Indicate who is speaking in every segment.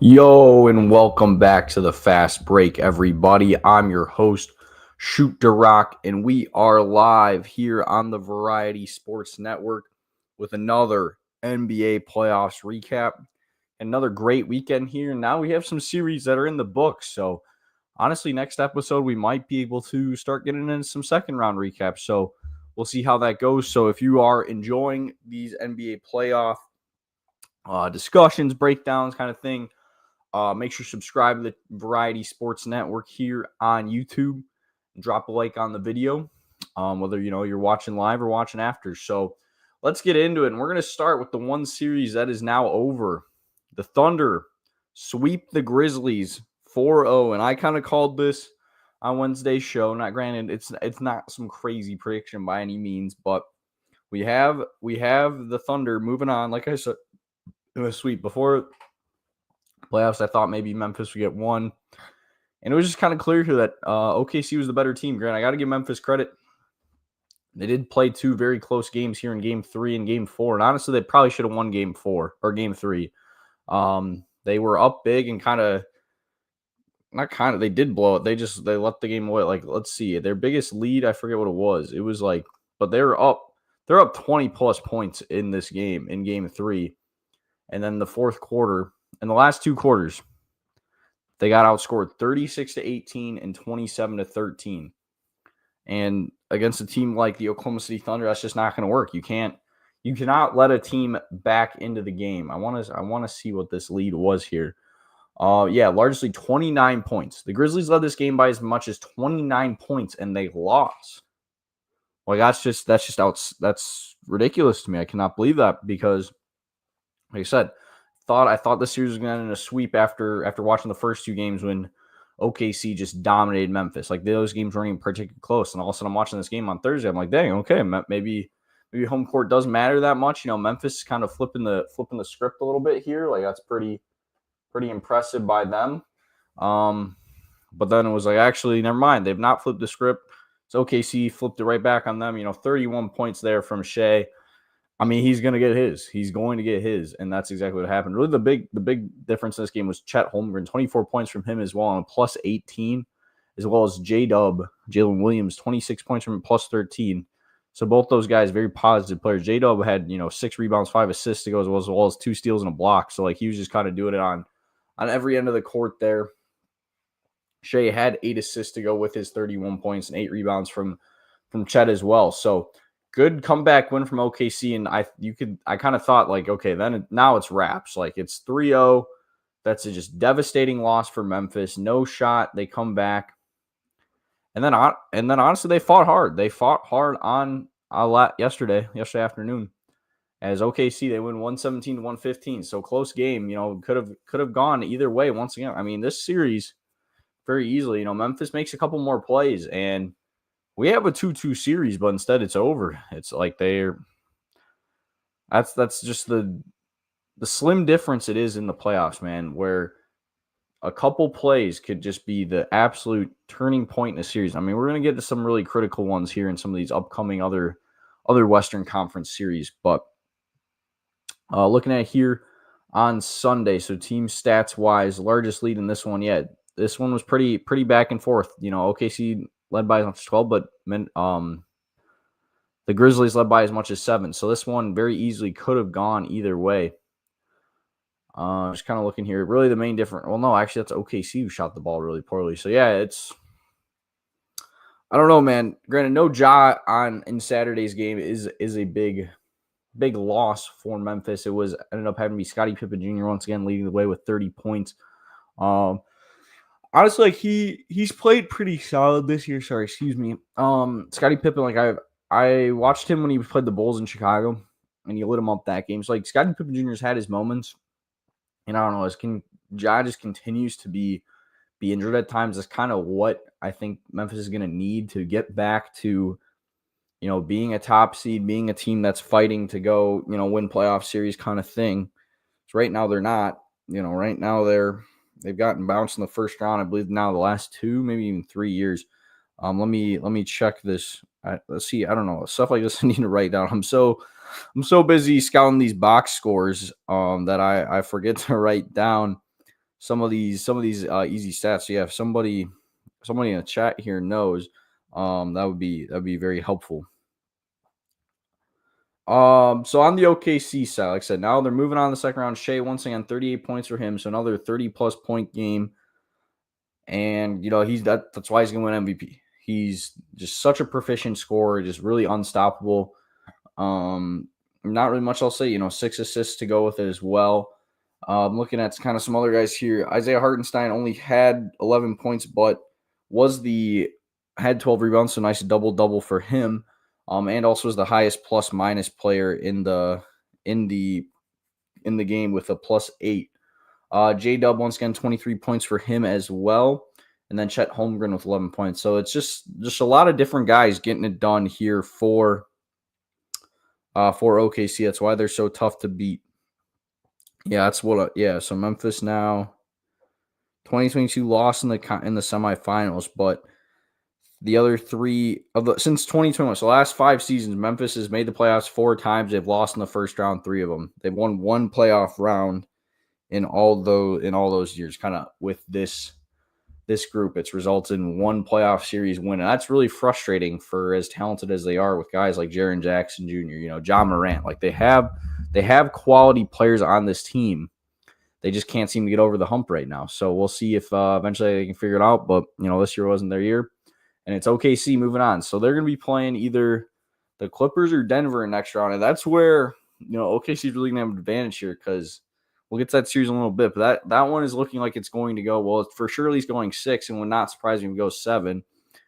Speaker 1: Yo, and welcome back to the Fast Break, everybody. I'm your host, Shoot the Rock, and we are live here on the Variety Sports Network with another NBA playoffs recap. Another great weekend here. Now we have some series that are in the books. So, honestly, next episode, we might be able to start getting in some second round recaps. So, we'll see how that goes. So, if you are enjoying these NBA playoff discussions, breakdowns, kind of thing, make sure to subscribe to the Variety Sports Network here on YouTube. Drop a like on the video, whether you're watching live or watching after. So let's get into it. And we're going to start with the one series that is now over. The Thunder sweep the Grizzlies 4-0. And I kind of called this on Wednesday's show. Not granted, it's not some crazy prediction by any means, but we have the Thunder moving on. Like I said, in a sweep before playoffs. I thought maybe Memphis would get one. And it was just kind of clear here that OKC was the better team. Grant, I got to give Memphis credit. They did play two very close games here in Game 3 and Game 4. And honestly, they probably should have won Game 4 or Game 3. They were up big and they did blow it. They let the game away. Like, let's see. Their biggest lead, I forget what it was. It was like, but they're up 20 plus points in this game, in Game 3. And then the fourth quarter, in the last two quarters, they got outscored 36-18 and 27-13. And against a team like the Oklahoma City Thunder, that's just not going to work. You cannot let a team back into the game. I want to see what this lead was here. Largely 29 points. The Grizzlies led this game by as much as 29 points, and they lost. Well, that's ridiculous to me. I cannot believe that because, like I said, I thought the series was going to end in a sweep after watching the first two games when OKC just dominated Memphis. Like, those games weren't even particularly close. And all of a sudden, I'm watching this game on Thursday. I'm like, dang, okay, maybe home court doesn't matter that much. Memphis is kind of flipping the script a little bit here. Like, that's pretty impressive by them. But then it was like, actually, never mind. They've not flipped the script. So OKC flipped it right back on them. 31 points there from Shea. I mean, he's going to get his. He's going to get his, and that's exactly what happened. Really, the big difference in this game was Chet Holmgren, 24 points from him as well, and plus 18, as well as J-Dub, Jalen Williams, 26 points from him, plus 13. So both those guys, very positive players. J-Dub had 6 rebounds, 5 assists to go, as well as 2 steals and a block. So, like, he was just kind of doing it on every end of the court there. Shea had 8 assists to go with his 31 points and 8 rebounds from Chet as well. So good comeback win from OKC, and I kind of thought, like, okay, now it's wraps. Like, it's 3-0. That's a just devastating loss for Memphis. No shot. They come back. And then honestly, they fought hard. They fought hard on a lot yesterday afternoon. As OKC, they win 117-115. So close game, could have gone either way once again. I mean, this series very easily, Memphis makes a couple more plays and we have a 2-2 series, but instead it's over. It's like that's just the slim difference it is in the playoffs, man, where a couple plays could just be the absolute turning point in a series. I mean, we're going to get to some really critical ones here in some of these upcoming other Western Conference series, but looking at here on Sunday, so team stats wise, largest lead in this one yet. This one was pretty back and forth. OKC led by as much as 12, but the Grizzlies led by as much as 7. So this one very easily could have gone either way. Just kind of looking here. Really the main difference. Well, no, actually that's OKC who shot the ball really poorly. So yeah, I don't know, man. Granted, no Ja in Saturday's game is a big loss for Memphis. It ended up having to be Scottie Pippen Jr. once again leading the way with 30 points. Honestly, like he's played pretty solid this year. Sorry, excuse me. Scottie Pippen, like I watched him when he played the Bulls in Chicago, and he lit him up that game. So like Scottie Pippen Jr.'s had his moments, and I don't know. Ja just continues to be injured at times. That's kind of what I think Memphis is going to need to get back to, being a top seed, being a team that's fighting to go, win playoff series kind of thing. So right now they're not. Right now they've gotten bounced in the first round, I believe, now the last 2, maybe even 3 years. Let me check this. Let's see. I don't know, stuff like this I need to write down. I'm so busy scouting these box scores that I forget to write down easy stats. So yeah, if somebody in the chat here knows, that'd be very helpful. So on the OKC side, like I said, now they're moving on to the second round. Shea, once again, 38 points for him, so another 30-plus point game. And that's why he's gonna win MVP. He's just such a proficient scorer, just really unstoppable. Not really much I'll say. 6 assists to go with it as well. I'm looking at kind of some other guys here. Isaiah Hartenstein only had 11 points, but had 12 rebounds, so nice double for him. And also was the highest plus minus player in the game with a +8. J-Dub once again 23 points for him as well, and then Chet Holmgren with 11 points. So it's just a lot of different guys getting it done here for OKC. That's why they're so tough to beat. Yeah, that's what. So Memphis now 2022 lost in the semifinals, but the other three since 2021, so the last 5 seasons, Memphis has made the playoffs 4 times. They've lost in the first round 3 of them. They've won 1 playoff round in all those years. Kind of with this group, it's resulted in 1 playoff series win, and that's really frustrating for as talented as they are with guys like Jaren Jackson Jr., John Morant. Like they have quality players on this team. They just can't seem to get over the hump right now. So we'll see if eventually they can figure it out. But this year wasn't their year. And it's OKC moving on. So they're going to be playing either the Clippers or Denver in next round. And that's where, OKC is really going to have an advantage here because we'll get to that series in a little bit. But that one is looking like it's going to go, well, for sure at least going 6 and would not surprise me if it goes 7.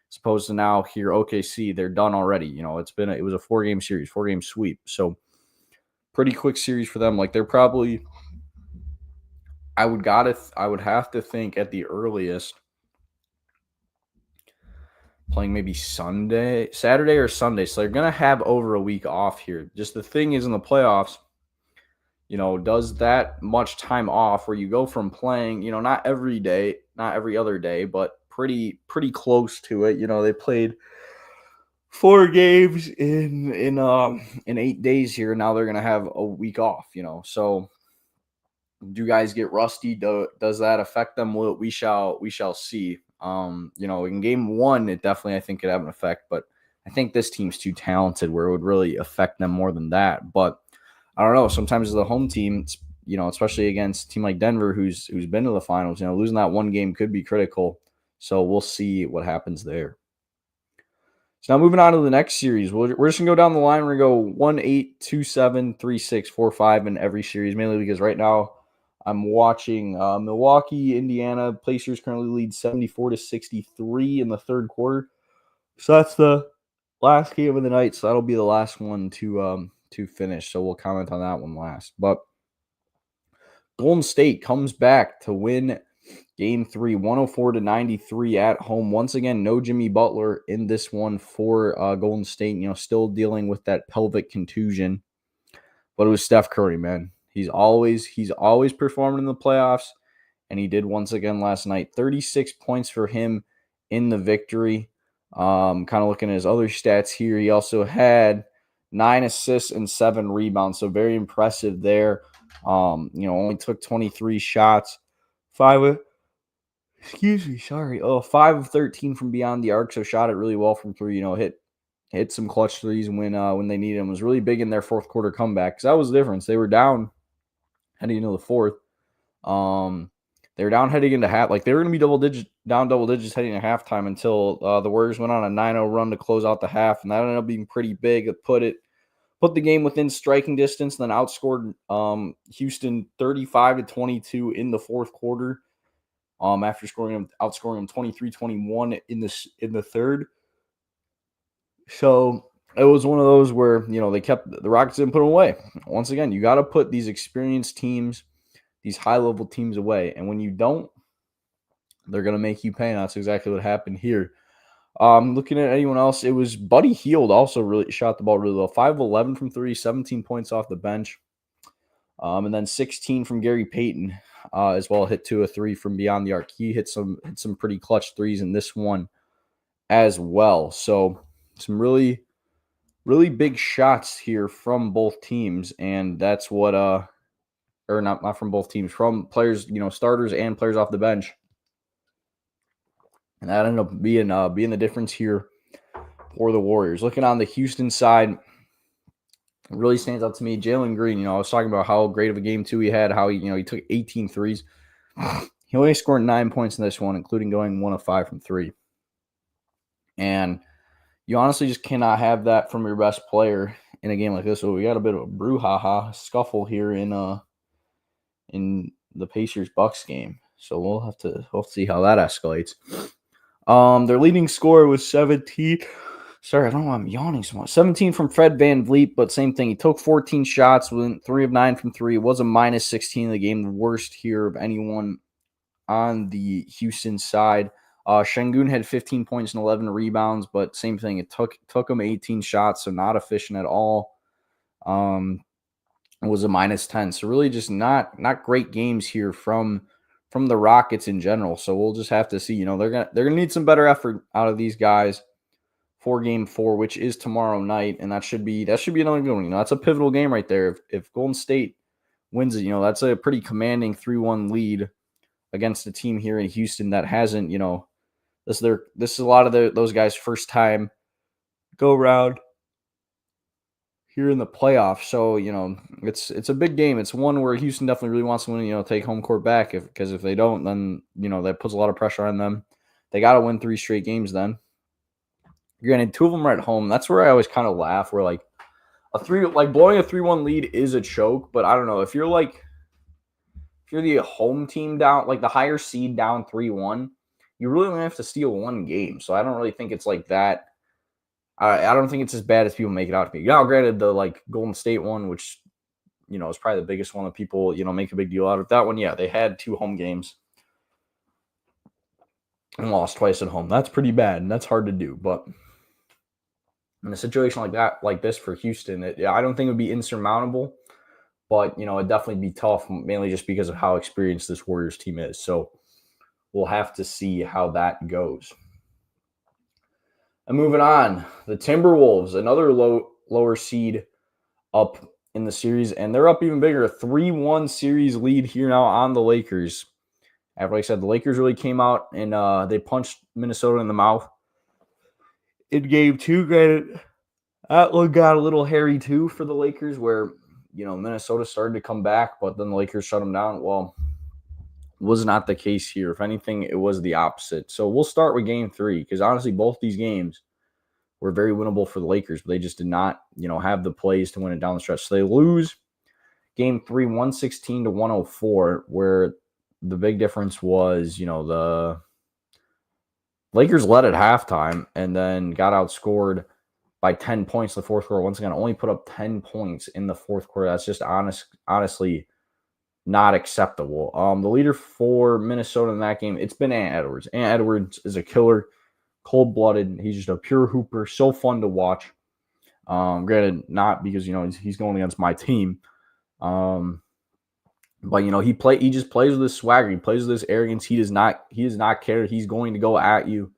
Speaker 1: As opposed to now here, OKC, they're done already. It was a 4-game series, 4-game sweep. So pretty quick series for them. Like they're probably, I would have to think at the earliest, playing maybe Saturday or Sunday. So they're going to have over a week off here. Just the thing is in the playoffs, does that much time off where you go from playing, not every day, not every other day, but pretty close to it. They played 4 games in 8 days here. Now they're going to have a week off, So do guys get rusty? Does that affect them? We shall see. In game 1, it definitely, I think, could have an effect, but I think this team's too talented where it would really affect them more than that. But I don't know. Sometimes as the home team, especially against a team like Denver, who's been to the finals, losing that 1 game could be critical. So we'll see what happens there. So now moving on to the next series, we're just gonna go down the line. We're gonna go 1-8, 2-7, 3-6, 4-5 in every series, mainly because right now I'm watching Milwaukee, Indiana. Pacers currently lead 74-63 in the third quarter. So that's the last game of the night. So that'll be the last one to finish. So we'll comment on that one last. But Golden State comes back to win Game 3, 104-93 at home. Once again, no Jimmy Butler in this one for Golden State. Still dealing with that pelvic contusion. But it was Steph Curry, man. He's always performing in the playoffs, and he did once again last night. 36 points for him in the victory. Kind of looking at his other stats here, he also had 9 assists and 7 rebounds, so very impressive there. Only took 23 shots, 5 of 13 from beyond the arc, so shot it really well from 3. Hit some clutch threes when they needed him. Was really big in their fourth quarter comeback because that was the difference. They were down heading into the fourth. They were down heading into half. Like they were going to be down double digits heading into halftime until the Warriors went on a 9-0 run to close out the half, and that ended up being pretty big. It put the game within striking distance, and then outscored Houston 35-22 in the fourth quarter. After outscoring them 23-21 in the third. So it was one of those where, they kept the Rockets didn't put them away. Once again, you got to put these experienced teams, these high-level teams away. And when you don't, they're going to make you pay. And that's exactly what happened here. Looking at anyone else, it was Buddy Hield also really shot the ball really well. 5 of 11 from 3, 17 points off the bench. And then 16 from Gary Payton as well. Hit 2 of 3 from beyond the arc. He hit some pretty clutch threes in this one as well. So some really, really big shots here from both teams, and that's what or not from both teams, from players, starters and players off the bench. And that ended up being the difference here for the Warriors. Looking on the Houston side, it really stands out to me. Jalen Green, I was talking about how great of a game 2 he had, how he took 18 threes. He only scored 9 points in this one, including going 1 of 5 from 3. And you honestly just cannot have that from your best player in a game like this. So we got a bit of a brouhaha scuffle here in the Pacers-Bucks game. So we'll have to see how that escalates. Their leading scorer was 17. Sorry, I don't know why I'm yawning so much. 17 from Fred VanVleet, but same thing. He took 14 shots, went 3 of 9 from 3. It was a minus 16 in the game, the worst here of anyone on the Houston side. Şengün had 15 points and 11 rebounds, but same thing. It took him 18 shots, so not efficient at all. It was a minus 10. So really just not great games here from the Rockets in general. So we'll just have to see. They're gonna need some better effort out of these guys for game 4, which is tomorrow night, and that should be another good one. That's a pivotal game right there. If Golden State wins it, that's a pretty commanding 3-1 lead against a team here in Houston that hasn't, this is a lot of those guys' first time go round here in the playoffs. So, it's a big game. It's one where Houston definitely really wants to win, take home court back. Because if they don't, then, that puts a lot of pressure on them. They got to win 3 straight games then. Granted, 2 of them are at home. That's where I always kind of laugh, where blowing a 3-1 lead is a choke, but I don't know. If you're the home team down, like the higher seed down 3-1, you really only have to steal 1 game. So I don't really think it's like that. I don't think it's as bad as people make it out to be. Now, granted, the Golden State one, which is probably the biggest one that people make a big deal out of. That one, yeah, they had 2 home games and lost twice at home. That's pretty bad, and that's hard to do. But in a situation like that, like this for Houston, I don't think it would be insurmountable. But, it'd definitely be tough, mainly just because of how experienced this Warriors team is. So we'll have to see how that goes. And moving on, the Timberwolves, another lower seed up in the series, and they're up even bigger, a 3-1 series lead here now on the Lakers. Like I said, the Lakers really came out and they punched Minnesota in the mouth in game 2. Granted, that one got a little hairy too for the Lakers, where Minnesota started to come back, but then the Lakers shut them down. Well, was not the case here. If anything, it was the opposite. So we'll start with game 3, because honestly, both these games were very winnable for the Lakers, but they just did not, have the plays to win it down the stretch. So they lose game 3, 116-104, where the big difference was, the Lakers led at halftime and then got outscored by 10 points in the fourth quarter. Once again, only put up 10 points in the fourth quarter. That's just honestly not acceptable. The leader for Minnesota in that game, it's been Ant Edwards. Ant Edwards is a killer, cold-blooded. He's just a pure hooper, so fun to watch. Granted, not because, he's going against my team. But, he just plays with this swagger. He plays with this arrogance. He does not care. He's going to go at you.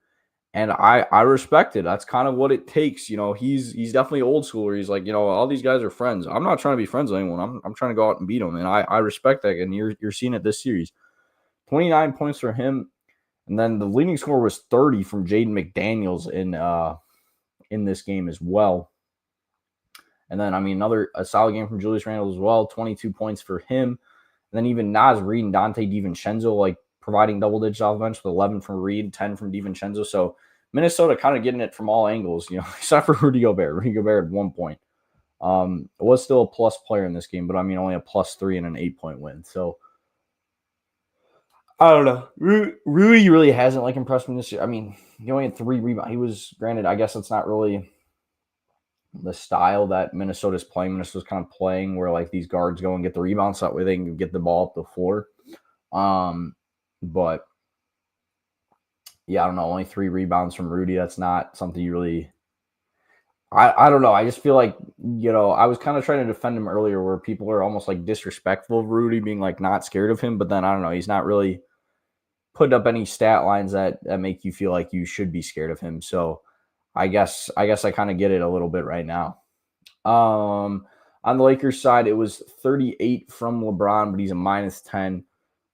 Speaker 1: And I respect it. That's kind of what it takes. He's definitely old schooler. He's like, all these guys are friends. I'm not trying to be friends with anyone. I'm trying to go out and beat them. And I respect that. And you're seeing it this series. 29 points for him. And then the leading score was 30 from Jaden McDaniels in this game as well. And then, a solid game from Julius Randle as well. 22 points for him. And then even Naz Reid and Dante DiVincenzo, providing double digits off the bench with 11 from Reid, 10 from DiVincenzo. So Minnesota kind of getting it from all angles, except for Rudy Gobert. Rudy Gobert at 1 point. Was still a plus player in this game, but only a +3 and an 8-point win. So I don't know. Rudy really hasn't impressed me this year. He only had 3 rebounds. He was, granted, I guess it's not really the style that Minnesota's playing. Minnesota's kind of playing where these guards go and get the rebounds so that way they can get the ball up the floor. But yeah, I don't know. Only 3 rebounds from Rudy. That's not something you really. I don't know. I just feel like, I was kind of trying to defend him earlier where people are almost disrespectful of Rudy, being not scared of him. But then I don't know. He's not really putting up any stat lines that make you feel like you should be scared of him. So I guess I kind of get it a little bit right now. On the Lakers side, it was 38 from LeBron, but he's a minus 10.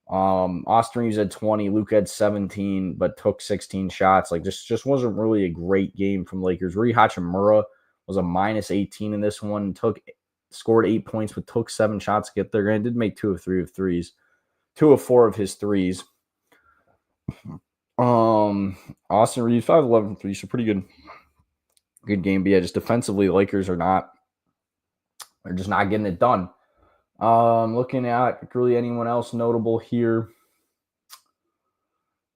Speaker 1: Austin Reeves had 20, Luke had 17, but took 16 shots. Like just wasn't really a great game from Lakers. Rui Hachimura was a minus 18 in this one. Scored 8 points, but took 7 shots to get there. And did make 2 of 3 of threes, 2 of 4 of his threes. Austin Reeves 5-11 from 3, so pretty good game. But yeah, just defensively, the Lakers they're just not getting it done. Looking at really anyone else notable here.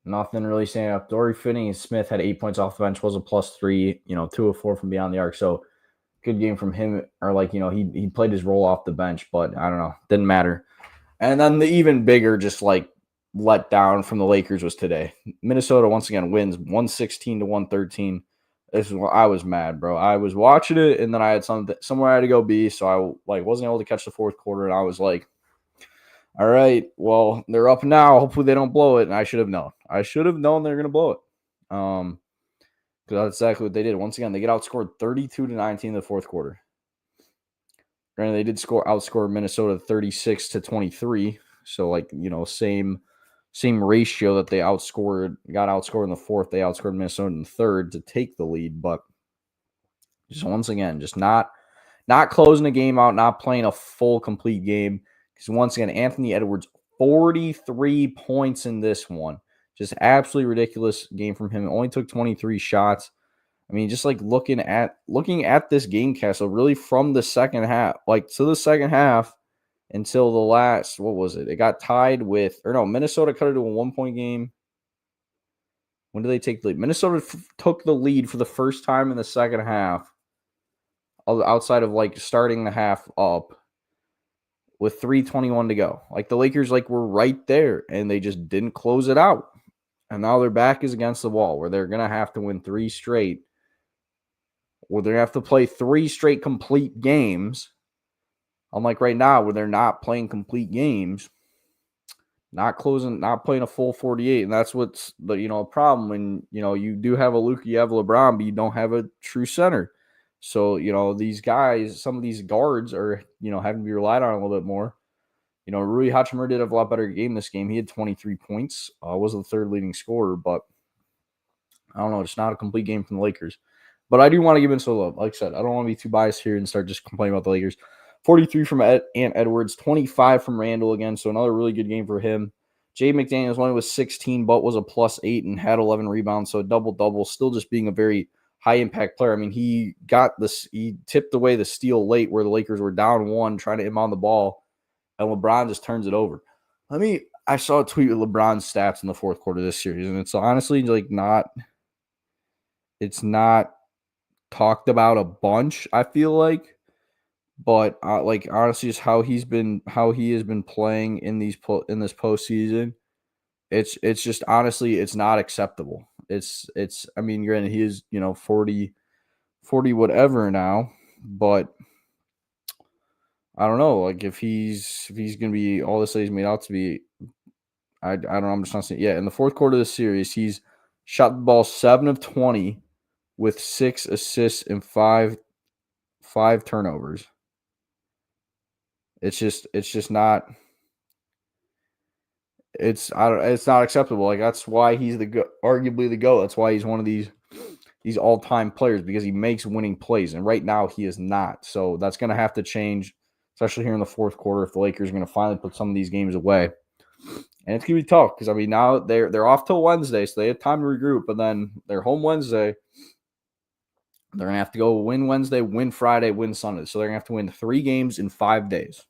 Speaker 1: Nothing really standing up. Dory Finney-Smith had 8 points off the bench, was a +3, 2 of 4 from beyond the arc. So good game from him. Or he played his role off the bench, but I don't know. Didn't matter. And then the even bigger just let down from the Lakers was today. Minnesota once again wins 116-113. I was mad, bro. I was watching it, and then I had somewhere I had to go be, so I wasn't able to catch the fourth quarter, and I was like, all right, well, they're up now. Hopefully they don't blow it, and I should have known. I should have known they're going to blow it. Because that's exactly what they did. Once again, they get outscored 32-19 in the fourth quarter. Granted, they did outscore Minnesota 36-23. So same ratio that they got outscored in the fourth. They outscored Minnesota in the third to take the lead, but just once again, just not closing the game out, not playing a full complete game. Because once again, Anthony Edwards, 43 points in this one. Just absolutely ridiculous game from him. It only took 23 shots. I mean, just looking at this game, Castle, really from the second half, the second half until the last, what was it? It got tied with, Minnesota cut it to a 1-point game. When did they take the lead? Minnesota took the lead for the first time in the second half, outside of starting the half up with 3:21 to go. The Lakers were right there, and they just didn't close it out. And now their back is against the wall, where they're going to have to win 3 straight, where they're going to have to play 3 straight complete games. Unlike right now, where they're not playing complete games, not playing a full 48. And that's what's a problem when, you do have a Luka, you have LeBron, but you don't have a true center. So, these guys, some of these guards are, having to be relied on a little bit more. Rui Hachimura did have a lot better game this game. He had 23 points, was the third leading scorer, but I don't know, just not a complete game from the Lakers. But I do want to give Minnesota love. Like I said, I don't want to be too biased here and start just complaining about the Lakers. 43 from Ant Edwards, 25 from Randall again, so another really good game for him. Jay McDaniels only was 16, but was a +8 and had 11 rebounds, so a double-double, still just being a very high-impact player. I mean, he tipped away the steal late where the Lakers were down 1, trying to inbound the ball, and LeBron just turns it over. I saw a tweet with LeBron's stats in the fourth quarter of this series, and it's honestly it's not talked about a bunch, I feel like. But honestly, just how he has been playing in this postseason, it's just honestly, it's not acceptable. I mean, granted, he is 40 whatever now, but I don't know, if he's gonna be all this that he's made out to be. I don't know. I'm just not saying. Yeah, in the fourth quarter of the series, he's shot the ball 7 of 20 with 6 assists and 5 turnovers. It's just not. It's not acceptable. That's why he's arguably the GOAT. That's why he's one of these all-time players, because he makes winning plays, and right now he is not. So that's going to have to change, especially here in the fourth quarter, if the Lakers are going to finally put some of these games away. And it's going to be tough because now they're off till Wednesday, so they have time to regroup. But then they're home Wednesday. They're going to have to go win Wednesday, win Friday, win Sunday. So they're going to have to win 3 games in 5 days.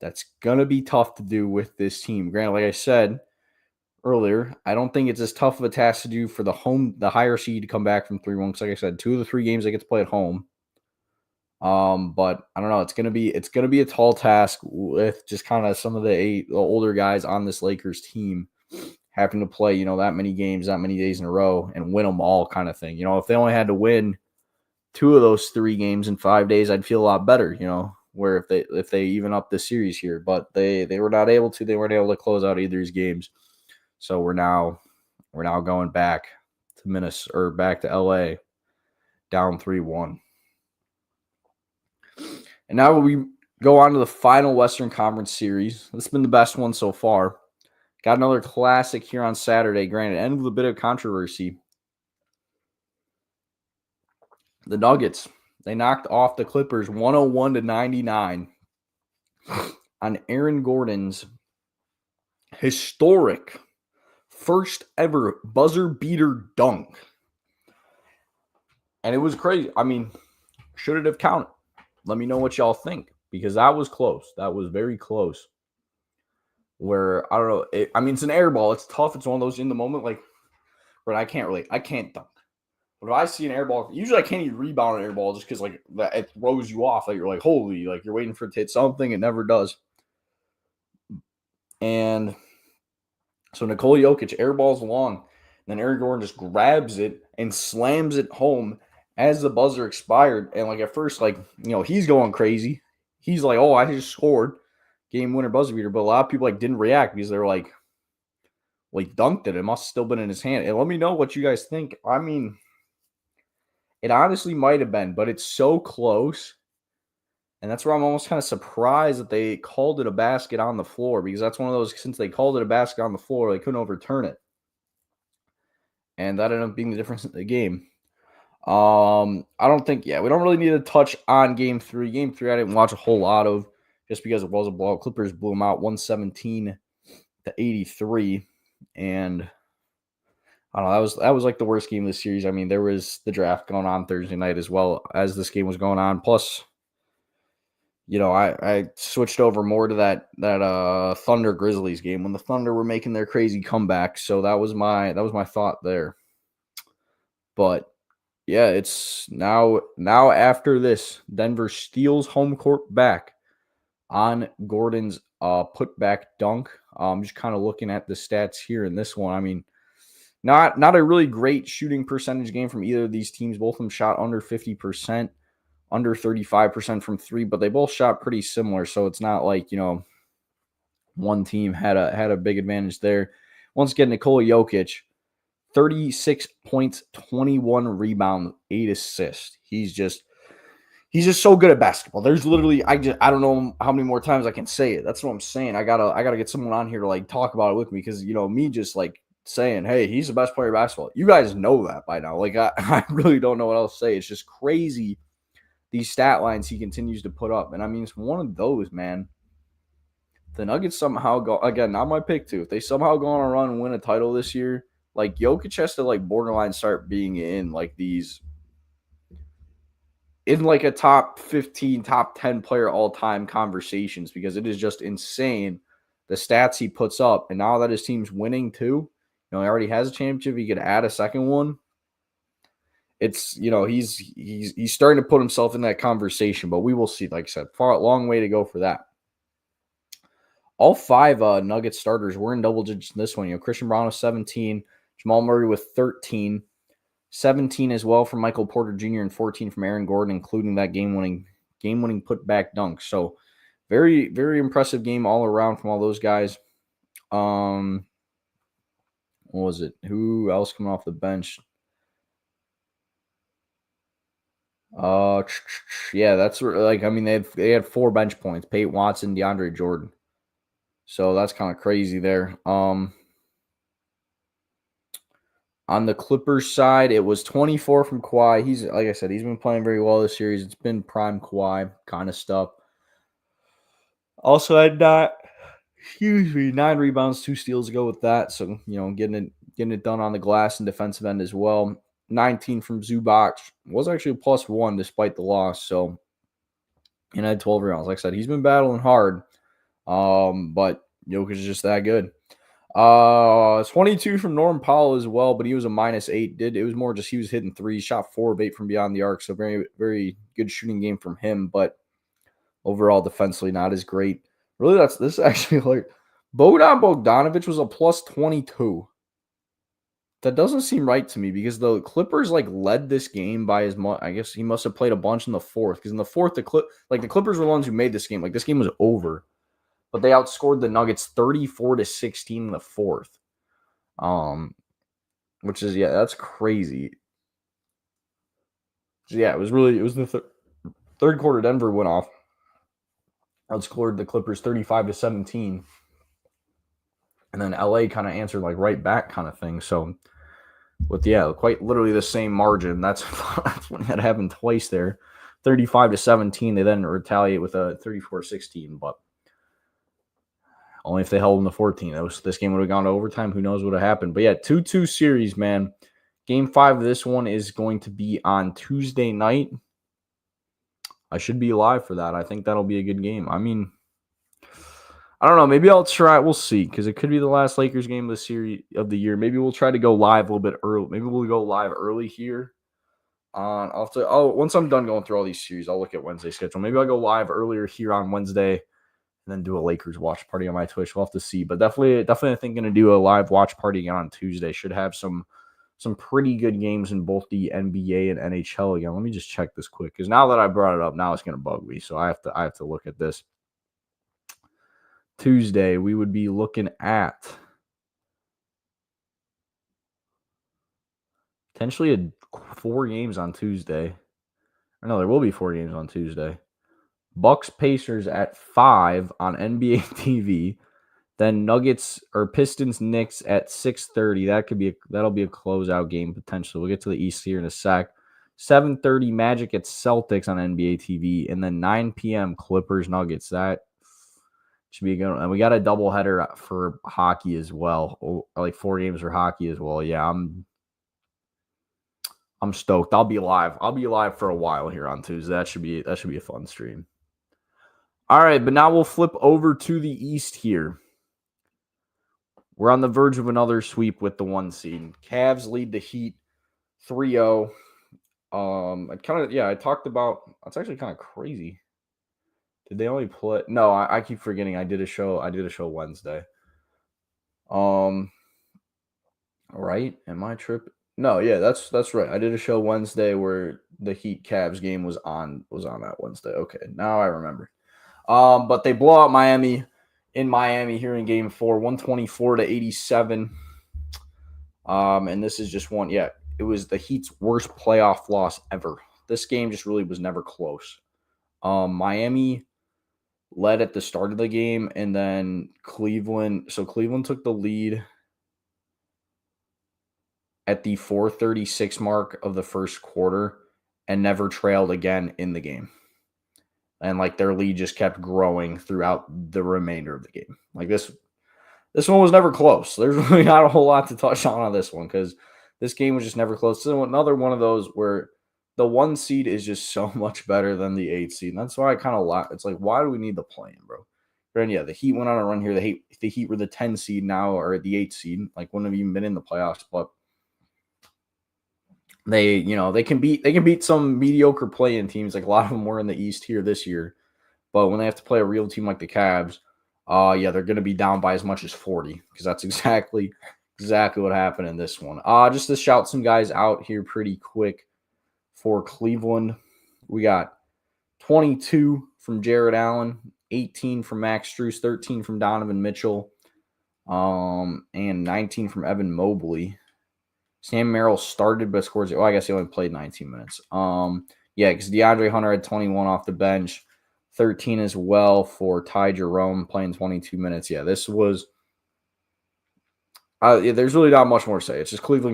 Speaker 1: That's going to be tough to do with this team. Granted, like I said earlier, I don't think it's as tough of a task to do for the higher seed to come back from 3-1. Because like I said, 2 of the 3 games they get to play at home. But I don't know. It's gonna be a tall task with just kind of some of the older guys on this Lakers team having to play, that many games, that many days in a row, and win them all, kind of thing. If they only had to win 2 of those 3 games in 5 days, I'd feel a lot better. Where if they even up the series here, but they were not able to. They weren't able to close out either of these games. So we're now going back to Minnesota, or back to LA, down 3-1. And now we go on to the final Western Conference series. This has been the best one so far. Got another classic here on Saturday, granted, and with a bit of controversy. The Nuggets, they knocked off the Clippers 101-99 on Aaron Gordon's historic first ever buzzer beater dunk. And it was crazy. I mean, should it have counted? Let me know what y'all think, because that was close. That was very close. Where, I don't know. It's an air ball. It's tough. It's one of those in the moment, like, but I can't dunk. But if I see an air ball, usually I can't even rebound an air ball just because, like, that it throws you off. Like, you're like, holy, like, you're waiting for it to hit something. It never does. And so Nikola Jokic airballs along. Then Aaron Gordon just grabs it and slams it home as the buzzer expired. And, like, at first, like, he's going crazy. He's like, oh, I just scored. Game winner buzzer beater. But a lot of people, like, didn't react because they're like, well, he dunked it. It must have still been in his hand. And let me know what you guys think. I mean, it honestly might have been, but it's so close. And that's where I'm almost kind of surprised that they called it a basket on the floor, because that's one of those, since they called it a basket on the floor, they couldn't overturn it. And that ended up being the difference in the game. I don't think, we don't really need to touch on game 3. Game 3, I didn't watch a whole lot of, just because it was a blowout. Clippers blew them out 117-83. And I don't know, that was like the worst game of the series. I mean, there was the draft going on Thursday night as well as this game was going on. Plus, I switched over more to that Thunder Grizzlies game when the Thunder were making their crazy comeback. So that was my thought there. But yeah, it's now after this, Denver steals home court back on Gordon's putback dunk. Just kind of looking at the stats here in this one. I mean, not a really great shooting percentage game from either of these teams. Both of them shot under 50%. Under 35% from 3, but they both shot pretty similar. So it's not like, one team had a big advantage there. Once again, Nikola Jokic, 36 points, 21 rebounds, 8 assists. He's just so good at basketball. There's literally, I don't know how many more times I can say it. That's what I'm saying. I gotta get someone on here to, like, talk about it with me, because me just, like, saying, hey, he's the best player in basketball. You guys know that by now. Like, I really don't know what else to say. It's just crazy, these stat lines he continues to put up. And I mean, it's one of those, man. The Nuggets somehow go, again, not my pick too. If they somehow go on a run and win a title this year, like, Jokic has to, like, borderline start being in, like, these, in, like, a top 15, top 10 player all-time conversations, because it is just insane the stats he puts up. And now that his team's winning too, he already has a championship. He could add a second one. It's, he's starting to put himself in that conversation, but we will see. Like I said, long way to go for that. All 5 Nuggets starters were in double digits in this one. Christian Brown with 17, Jamal Murray with 13, 17 as well from Michael Porter Jr. and 14 from Aaron Gordon, including that game-winning putback dunk. So very, very impressive game all around from all those guys. What was it? Who else coming off the bench? Yeah, that's like, I mean, they had 4 bench points: Peyton Watson, DeAndre Jordan. So that's kind of crazy there. On the Clippers side, it was 24 from Kawhi. He's, like I said, he's been playing very well this series. It's been prime Kawhi kind of stuff. Also had 9 rebounds, 2 steals to go with that. So, getting it done on the glass and defensive end as well. 19 from Zubac, was actually a +1 despite the loss. So, and had 12 rebounds. Like I said, he's been battling hard. But Jokic is just that good. 22 from Norman Powell as well, but he was a -8. It was more just he was hitting threes, shot 4 of 8 from beyond the arc. So very, very good shooting game from him. But overall, defensively, not as great. Really, this is actually like Bogdan Bogdanovic was a +22. That doesn't seem right to me, because the Clippers, like, led this game by as much. I guess he must have played a bunch in the fourth, because in the fourth, the Clippers were the ones who made this game. Like, this game was over, but they outscored the Nuggets 34-16 in the fourth. Which is, that's crazy. So, it was the third quarter. Denver went off. outscored the Clippers 35-17. And then LA kind of answered like right back kind of thing. So with quite literally the same margin. That's when that happened twice there. 35-17. They then retaliate with a 34-16, but only if they held in the 14. This game would have gone to overtime. Who knows what would have happened? But yeah, 2-2 series, man. Game 5 of this one is going to be on Tuesday night. I should be live for that. I think that'll be a good game. I mean, I don't know. Maybe I'll try. We'll see, because it could be the last Lakers game of the series of the year. Maybe we'll try to go live a little bit early. Maybe we'll go live early here. Once I'm done going through all these series, I'll look at Wednesday's schedule. Maybe I'll go live earlier here on Wednesday, and then do a Lakers watch party on my Twitch. We'll have to see. But definitely, I think going to do a live watch party again on Tuesday. Should have some pretty good games in both the NBA and NHL again. Let me just check this quick, because now that I brought it up, now it's going to bug me. So I have to look at this. Tuesday, we would be looking at potentially 4 games on Tuesday. No, there will be 4 games on Tuesday. Bucks Pacers at 5 on NBA TV. Then Nuggets or Pistons Knicks at 6:30. That'll be a closeout game potentially. We'll get to the East here in a sec. 7:30 Magic at Celtics on NBA TV, and then 9 p.m. Clippers Nuggets. That should be a good one. And we got a doubleheader for hockey as well. Like 4 games for hockey as well. Yeah, I'm stoked. I'll be live. I'll be live for a while here on Tuesday. That should be a fun stream. All right, but now we'll flip over to the East here. We're on the verge of another sweep with the 1 seed. Cavs lead the Heat 3-0. I talked about, that's actually kind of crazy. Did they only play? No, I keep forgetting. I did a show Wednesday. Right? Am I tripping? No, yeah, that's right. I did a show Wednesday where the Heat Cavs game was on that Wednesday. Okay, now I remember. But they blow out Miami in Miami here in Game 4, 124-87. And this is just one. Yeah, it was the Heat's worst playoff loss ever. This game just really was never close. Miami led at the start of the game, and then Cleveland took the lead at the 4:36 mark of the first quarter and never trailed again in the game. And like their lead just kept growing throughout the remainder of the game. Like this one was never close. There's really not a whole lot to touch on this one, because this game was just never close. So another one of those where the 1 seed is just so much better than the 8 seed. And that's why I kind of laugh. It's like, why do we need the play-in, bro? And yeah, the Heat went on a run here. The Heat were the 10 seed now, or the 8 seed. Like, wouldn't have even been in the playoffs, but they can beat some mediocre play-in teams. Like a lot of them were in the East here this year. But when they have to play a real team like the Cavs, they're going to be down by as much as 40, because that's exactly what happened in this one. Just to shout some guys out here pretty quick for Cleveland. We got 22 from Jared Allen, 18 from Max Strus, 13 from Donovan Mitchell, and 19 from Evan Mobley. Sam Merrill started but scores. I guess he only played 19 minutes. Because DeAndre Hunter had 21 off the bench, 13 as well for Ty Jerome, playing 22 minutes. Yeah, this was. There's really not much more to say. It's just Miami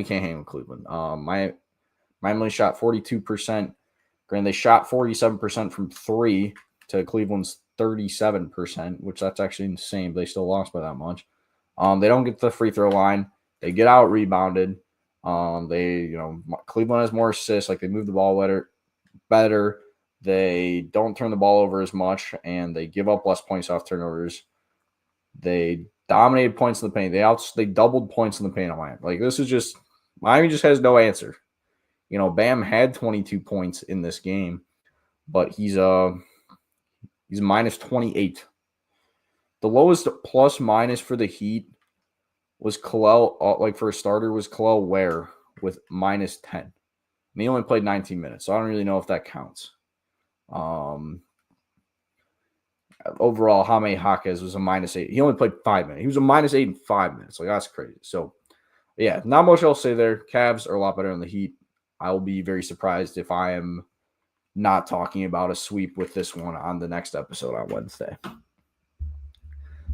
Speaker 1: can't hang with Cleveland. Miami shot 42%. Granted, they shot 47% from 3 to Cleveland's 37%, which that's actually insane. But they still lost by that much. They don't get to the free throw line. They get out rebounded. Cleveland has more assists. Like, they move the ball better. They don't turn the ball over as much, and they give up less points off turnovers. They dominated points in the paint. They doubled points in the paint on Miami. Like, this is just Miami just has no answer. Bam had 22 points in this game, but he's minus 28. The lowest plus minus for the Heat was for a starter, was Kel'el Ware with minus 10. And he only played 19 minutes, so I don't really know if that counts. Overall, Jaime Jaquez was a minus 8. He only played 5 minutes. He was a minus 8 in 5 minutes. Like, that's crazy. So, yeah, not much else to say there. Cavs are a lot better than the Heat. I will be very surprised if I am not talking about a sweep with this one on the next episode on Wednesday.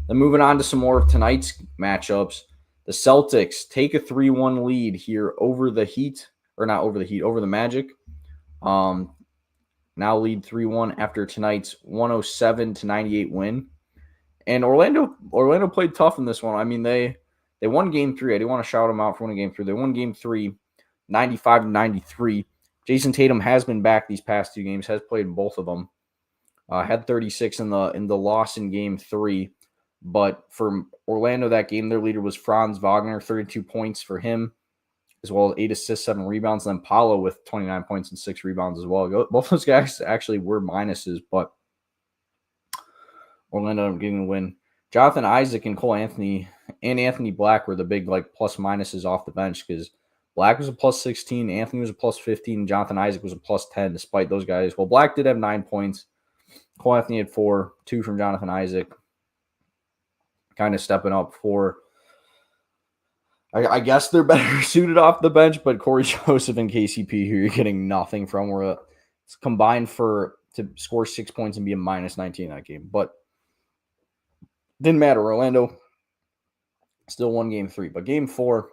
Speaker 1: Then moving on to some more of tonight's matchups. The Celtics take a 3-1 lead here over the Heat, or not over the Heat, over the Magic. Now lead 3-1 after tonight's 107-98 win. And Orlando played tough in this one. I mean, they won game 3. I do want to shout them out for winning game 3. They won game 3, 95-93. Jason Tatum has been back these past 2 games, has played in both of them. Had 36 in the loss in game 3. But for Orlando that game, their leader was Franz Wagner, 32 points for him, as well as 8 assists, 7 rebounds. And then Paolo with 29 points and 6 rebounds as well. Both those guys actually were minuses, but Orlando ended up getting the win. Jonathan Isaac and Cole Anthony and Anthony Black were the big plus minuses off the bench, because Black was a plus 16, Anthony was a plus 15, Jonathan Isaac was a plus 10 despite those guys. Well, Black did have 9 points. Cole Anthony had 4, 2 from Jonathan Isaac. Kind of stepping up for, I guess they're better suited off the bench, but Corey Joseph and KCP, who you're getting nothing from, were it's combined to score 6 points and be a minus 19 in that game. But didn't matter. Orlando still won game 3. But game 4,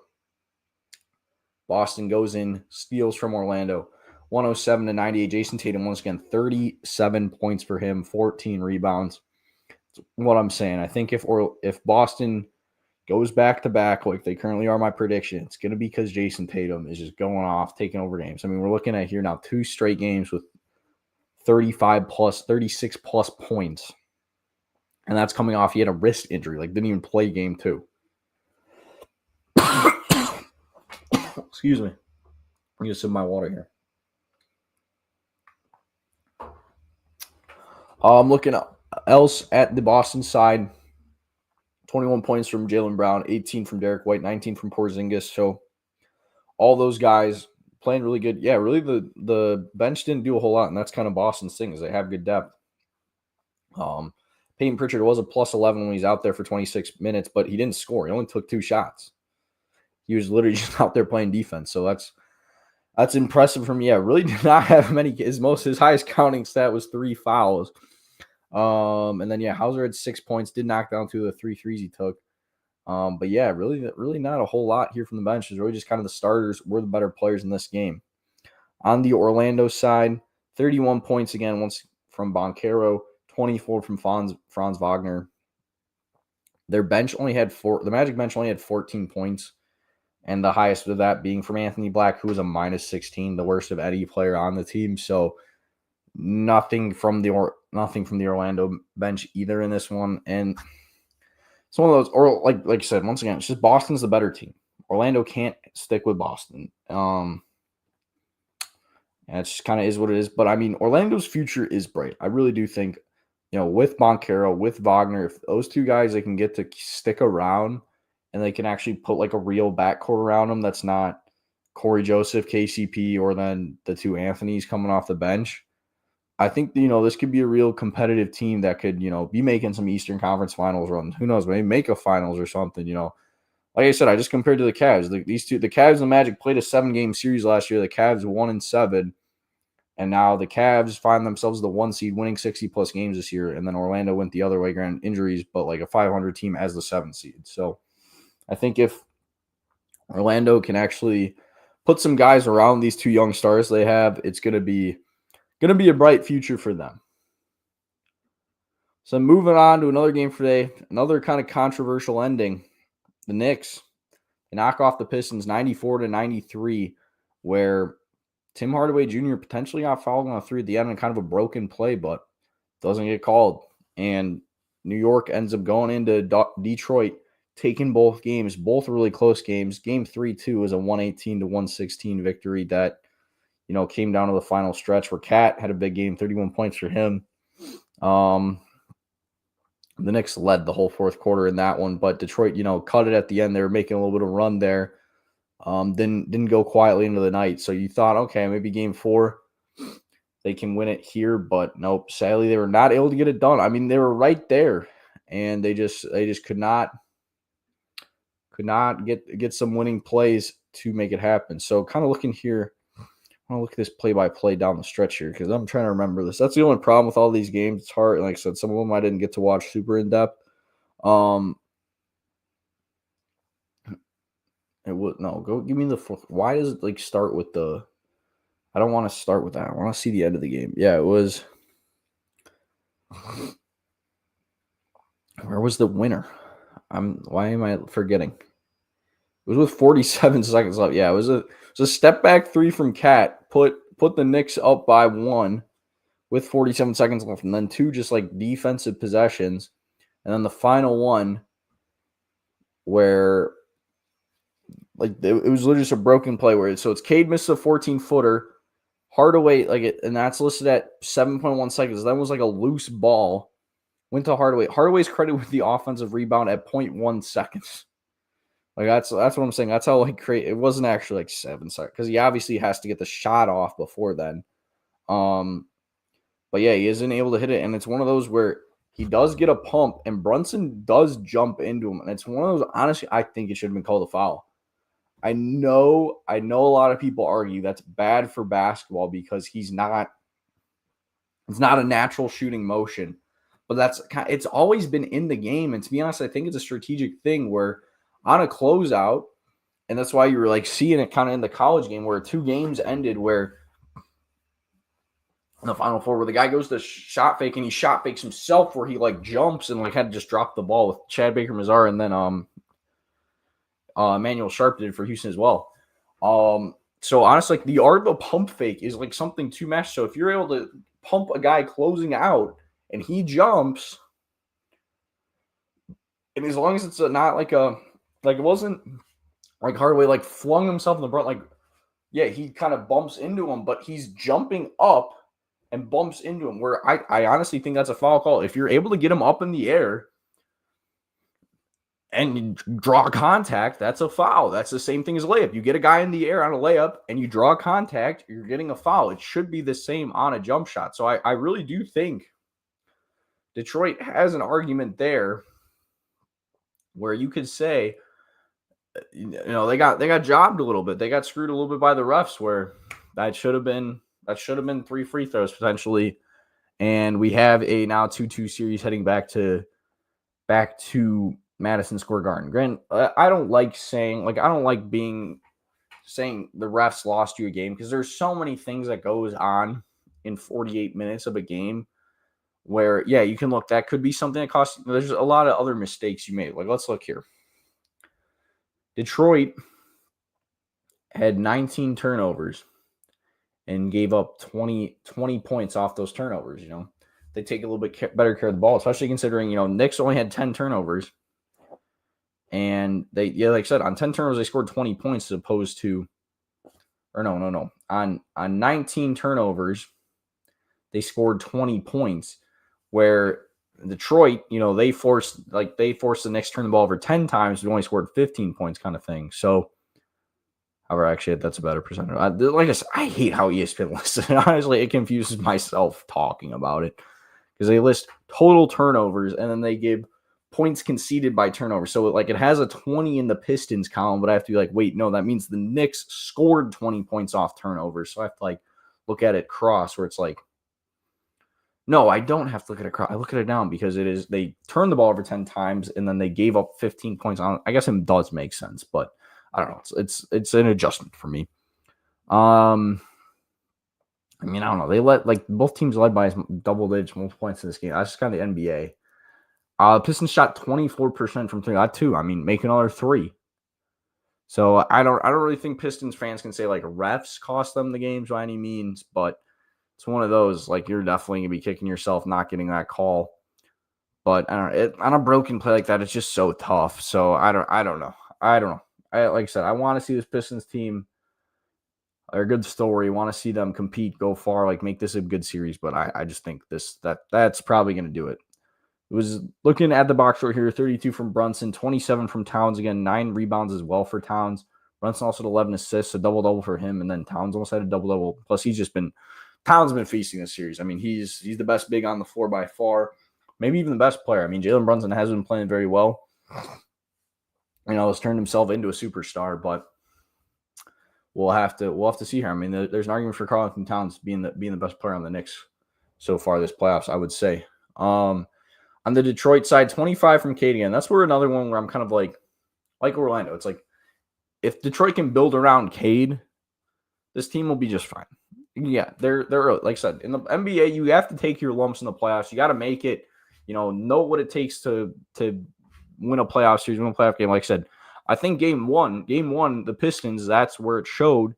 Speaker 1: Boston goes in, steals from Orlando, 107-98. Jason Tatum, once again, 37 points for him, 14 rebounds. That's what I'm saying. I think if Boston goes back-to-back like they currently are, my prediction, it's going to be because Jason Tatum is just going off, taking over games. I mean, we're looking at here now 2 straight games with 35-plus, 36-plus points. And that's coming off, he had a wrist injury, didn't even play game 2. Excuse me. I'm going to sip my water here. I'm looking else at the Boston side. 21 points from Jaylen Brown, 18 from Derek White, 19 from Porzingis. So all those guys playing really good. Yeah, really the bench didn't do a whole lot, and that's kind of Boston's thing, is they have good depth. Peyton Pritchard was a plus 11 when he's out there for 26 minutes, but he didn't score. He only took 2 shots. He was literally just out there playing defense. So that's impressive from, really did not have many. His highest counting stat was 3 fouls. And then Hauser had 6 points, did knock down 2 of the 3 threes he took. But really not a whole lot here from the bench. It's really just kind of the starters were the better players in this game. On the Orlando side, 31 points again, once from Banchero, 24 from Franz Wagner. Their bench only had 4. The Magic bench only had 14 points, and the highest of that being from Anthony Black, who was a minus 16, the worst of any player on the team. So nothing from the Orlando bench either in this one. And it's one of those, or like I said, once again, it's just Boston's the better team. Orlando can't stick with Boston. And it just kind of is what it is. But I mean, Orlando's future is bright. I really do think, with Banchero, with Wagner, if those 2 guys, they can get to stick around and they can actually put a real backcourt around them that's not Corey Joseph, KCP, or then the 2 Anthonys coming off the bench. I think, this could be a real competitive team that could, be making some Eastern Conference Finals runs. Who knows, maybe make a finals or something, Like I said, I just compared to the Cavs. The Cavs and the Magic played a 7-game series last year. The Cavs 1-7. And now the Cavs find themselves the 1 seed, winning 60-plus games this year. And then Orlando went the other way, granted injuries, but a 500 team as the 7 seed. So I think if Orlando can actually put some guys around these 2 young stars they have, it's going to be a bright future for them. So moving on to another game for today, another kind of controversial ending. The Knicks, they knock off the Pistons 94-93, where Tim Hardaway Jr. potentially got fouled on a 3 at the end, and kind of a broken play, but doesn't get called. And New York ends up going into Detroit, taking both games, both really close games. Game 3, too, was a 118-116 victory that, came down to the final stretch where Cat had a big game, 31 points for him. The Knicks led the whole 4th quarter in that one, but Detroit, cut it at the end. They were making a little bit of run there. Didn't go quietly into the night. So you thought, okay, maybe game 4, they can win it here, but nope. Sadly, they were not able to get it done. I mean, they were right there, and they just could not get some winning plays to make it happen. So kind of looking here, I want to look at this play-by-play down the stretch here because I'm trying to remember this. That's the only problem with all these games. It's hard. Like I said, some of them I didn't get to watch super in depth. It would no go. Give me the. Why does it like start with the? I don't want to start with that. I want to see the end of the game. Yeah, it was. Where was the winner? Why am I forgetting? It was with 47 seconds left. Yeah, it was a step back three from Cat. Put the Knicks up by 1 with 47 seconds left, and then 2 just like defensive possessions, and then the final one where like it was literally just a broken play where so it's Cade missed a 14-footer, Hardaway and that's listed at 7.1 seconds. That was like a loose ball. Went to Hardaway. Hardaway's credited with the offensive rebound at 0.1 seconds. Like that's what I'm saying. That's how it wasn't actually like 7 seconds because he obviously has to get the shot off before then. But yeah, he isn't able to hit it, and it's one of those where he does get a pump, and Brunson does jump into him, and it's one of those. Honestly, I think it should have been called a foul. I know a lot of people argue that's bad for basketball because it's not a natural shooting motion, but it's always been in the game. And to be honest, I think it's a strategic thing where on a closeout, and that's why you were like seeing it kind of in the college game where 2 games ended where in the Final Four where the guy goes to shot fake and he shot fakes himself where he like jumps and like had to just drop the ball with Chad Baker-Mazar and then Emmanuel Sharp did for Houston as well. So honestly, like the art of a pump fake is like something to match. So if you're able to pump a guy closing out and he jumps, and as long as it's not like it wasn't like Hardaway like flung himself in the front, like yeah, he kind of bumps into him, but he's jumping up and bumps into him. Where I honestly think that's a foul call. If you're able to get him up in the air and you draw contact, that's a foul. That's the same thing as a layup. You get a guy in the air on a layup and you draw contact, you're getting a foul. It should be the same on a jump shot. So I really do think Detroit has an argument there where you could say, they got jobbed a little bit. They got screwed a little bit by the refs where that should have been 3 free throws potentially. And we have a now 2-2 series heading back to Madison Square Garden. Grant, I don't like saying the refs lost you a game because there's so many things that goes on in 48 minutes of a game where, yeah, you can look, that could be something that costs. There's a lot of other mistakes you made. Like, let's look here. Detroit had 19 turnovers and gave up 20 points off those turnovers. They take a little bit better care of the ball, especially considering, Knicks only had 10 turnovers. And like I said, on 10 turnovers, they scored 20 points as opposed to, or no. On 19 turnovers, they scored 20 points, where Detroit, they forced the Knicks to turn the ball over 10 times, but only scored 15 points kind of thing. So, however, actually, that's a better percentage. Like I said, I hate how ESPN lists it. Honestly, it confuses myself talking about it because they list total turnovers and then they give points conceded by turnover. So like it has a 20 in the Pistons column, but I have to be like, wait, no, that means the Knicks scored 20 points off turnovers. So I have to look at it cross where it's like, no, I don't have to look at it cross. I look at it down because they turned the ball over 10 times and then they gave up 15 points on it. I guess it does make sense, but I don't know. It's an adjustment for me. I don't know. They let both teams led by double digits, multiple points in this game. That's just kind of the NBA. Pistons shot 24% from 3. That too. Make another 3. So I don't really think Pistons fans can say refs cost them the games by any means, but it's one of those you're definitely gonna be kicking yourself not getting that call. But I don't know. On a broken play like that, it's just so tough. So I don't know. Like I said, I want to see this Pistons team. They're a good story. Want to see them compete, go far, make this a good series. But I just think that's probably gonna do it. It was looking at the box score here, 32 from Brunson, 27 from Towns. Again, 9 rebounds as well for Towns. Brunson also had 11 assists, a double-double for him, and then Towns almost had a double-double. Plus, Towns been feasting this series. He's the best big on the floor by far, maybe even the best player. Jalen Brunson has been playing very well. Has turned himself into a superstar, but we'll have to see here. I mean, there's an argument for Karl-Anthony Towns being the best player on the Knicks so far this playoffs, I would say. On the Detroit side, 25 from Cade again. That's where another one where I'm kind of like Orlando. It's like if Detroit can build around Cade, this team will be just fine. Yeah, they're like I said, in the NBA, you have to take your lumps in the playoffs. You got to make it, know what it takes to win a playoff series, win a playoff game. Like I said, I think game one, the Pistons, that's where it showed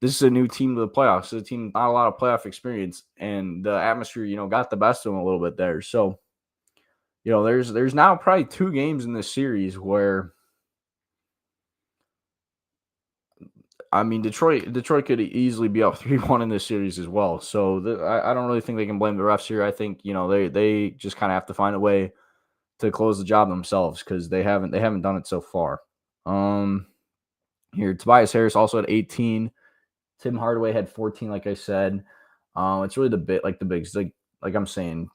Speaker 1: this is a new team to the playoffs. It's a team not a lot of playoff experience, and the atmosphere, got the best of them a little bit there. So, there's now probably 2 games in this series where, I mean, Detroit could easily be up 3-1 in this series as well. So I don't really think they can blame the refs here. I think they just kind of have to find a way to close the job themselves because they haven't done it so far. Here Tobias Harris also had 18. Tim Hardaway had 14, like I said. It's really the bigs. Like I'm saying,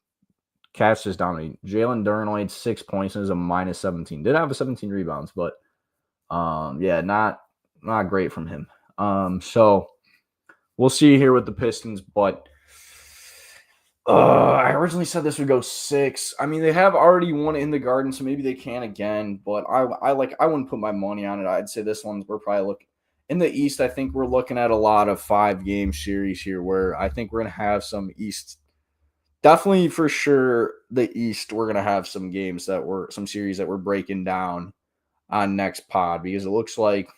Speaker 1: Cavs just dominating. Jalen Duren only had 6 points and is a minus 17. Did have a 17 rebounds, but yeah, not great from him. So we'll see here with the Pistons, but I originally said this would go 6. I mean, they have already won in the Garden, so maybe they can again, but I wouldn't put my money on it. I'd say this one we're probably looking in the East. I think we're looking at a lot of 5-game series here where I think we're going to have some East. Definitely for sure the East, we're going to have some series that we're breaking down on next pod because it looks like